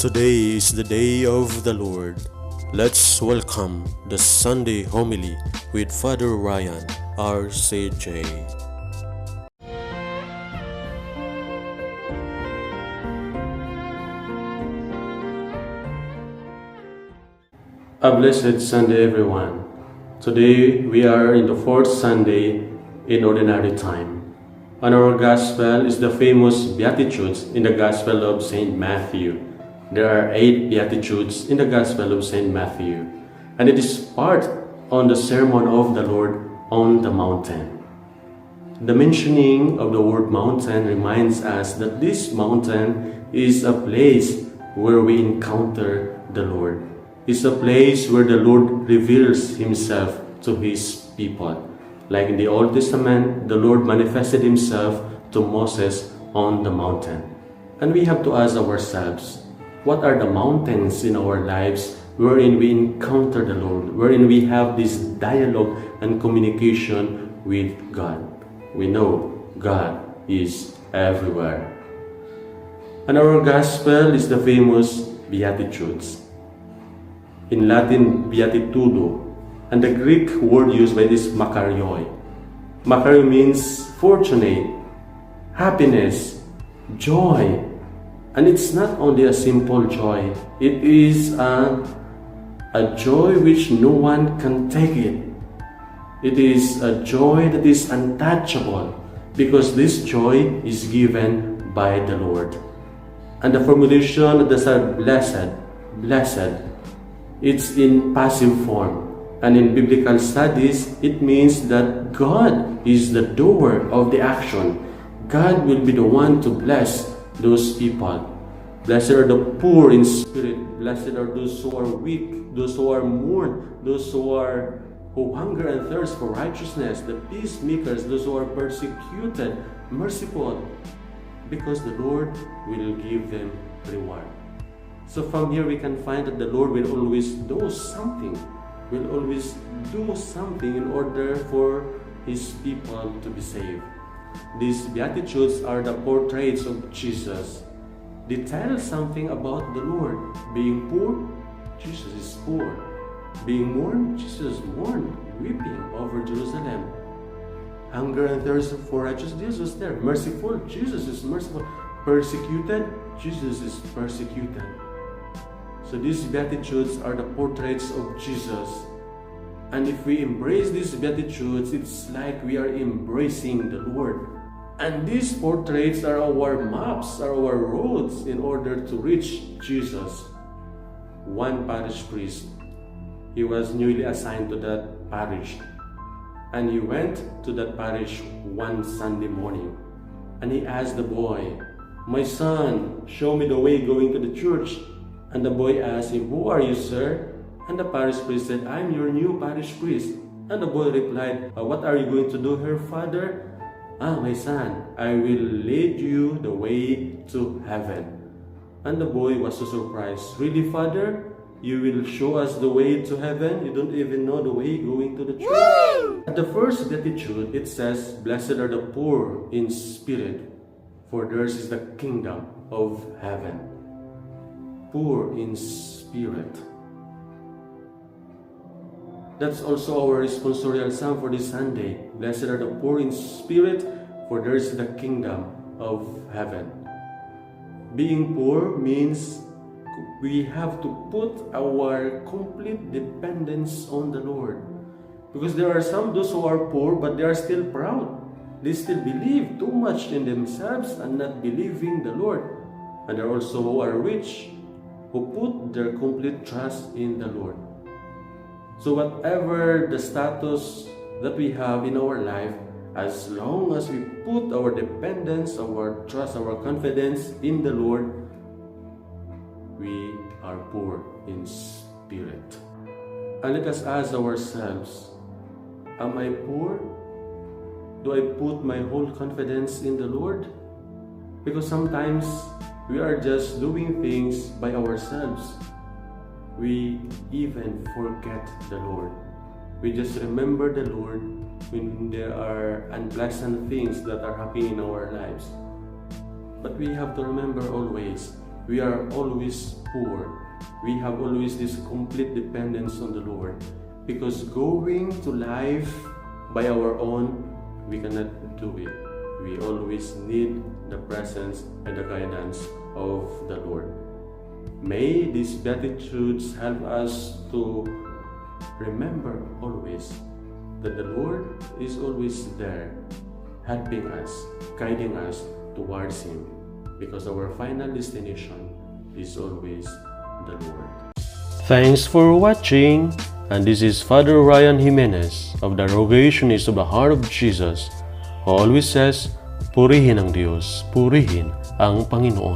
Today is the day of the Lord. Let's welcome the Sunday homily with Father Ryan, RCJ. A blessed Sunday, everyone. Today we are in the fourth Sunday in Ordinary Time. And our Gospel is the famous Beatitudes in the Gospel of St. Matthew. There are 8 Beatitudes in the Gospel of St. Matthew, and it is part on the Sermon of the Lord on the mountain. The mentioning of the word mountain reminds us that this mountain is a place where we encounter the Lord. It's a place where the Lord reveals Himself to His people. Like in the Old Testament, the Lord manifested Himself to Moses on the mountain. And we have to ask ourselves, what are the mountains in our lives wherein we encounter the Lord, wherein we have this dialogue and communication with God? We know God is everywhere. And our Gospel is the famous Beatitudes. In Latin, beatitudo, and the Greek word used by this makarioi. Makario means fortunate, happiness, joy. And it's not only a simple joy, it is a joy which no one can take it. It is a joy that is untouchable because this joy is given by the Lord. And the formulation of the word blessed, it's in passive form. And in biblical studies, it means that God is the doer of the action. God will be the one to bless those people. Blessed are the poor in spirit. Blessed are those who are weak, those who are mourn, those who hunger and thirst for righteousness, the peacemakers, those who are persecuted, merciful, because the Lord will give them reward. So from here we can find that the Lord will always do something, in order for His people to be saved. These Beatitudes are the portraits of Jesus. They tell something about the Lord. Being poor, Jesus is poor. Being mourned, Jesus mourned, weeping over Jerusalem. Hunger and thirst for righteousness, Jesus was there. Merciful, Jesus is merciful. Persecuted, Jesus is persecuted. So these Beatitudes are the portraits of Jesus. And if we embrace these Beatitudes, it's like we are embracing the Lord. And these portraits are our maps, are our roads in order to reach Jesus. One parish priest, he was newly assigned to that parish. And he went to that parish one Sunday morning. And he asked the boy, "My son, show me the way going to the church." And the boy asked him, "Who are you, sir?" And the parish priest said, "I'm your new parish priest." And the boy replied, "What are you going to do here, father?" "My son, I will lead you the way to heaven." And the boy was so surprised. "Really, father? You will show us the way to heaven? You don't even know the way going to the church?" At the first beatitude, it says, "Blessed are the poor in spirit, for theirs is the kingdom of heaven." Poor in spirit. That's also our responsorial psalm for this Sunday. Blessed are the poor in spirit, for theirs is the kingdom of heaven. Being poor means we have to put our complete dependence on the Lord. Because there are those who are poor, but they are still proud. They still believe too much in themselves and not believing the Lord. And there are also who are rich, who put their complete trust in the Lord. So whatever the status that we have in our life, as long as we put our dependence, our trust, our confidence in the Lord, we are poor in spirit. And let us ask ourselves, am I poor? Do I put my whole confidence in the Lord? Because sometimes we are just doing things by ourselves. We even forget the Lord. We just remember the Lord when there are unpleasant things that are happening in our lives. But we have to remember always we are always poor. We have always this complete dependence on the Lord. Because going to life by our own, we cannot do it. We always need the presence and the guidance of the Lord. May these Beatitudes help us to remember always that the Lord is always there, helping us, guiding us towards Him, because our final destination is always the Lord. Thanks for watching, and this is Father Ryan Jimenez of the Rogationists of the Heart of Jesus, who always says, purihin ang Diyos, purihin ang Panginoon.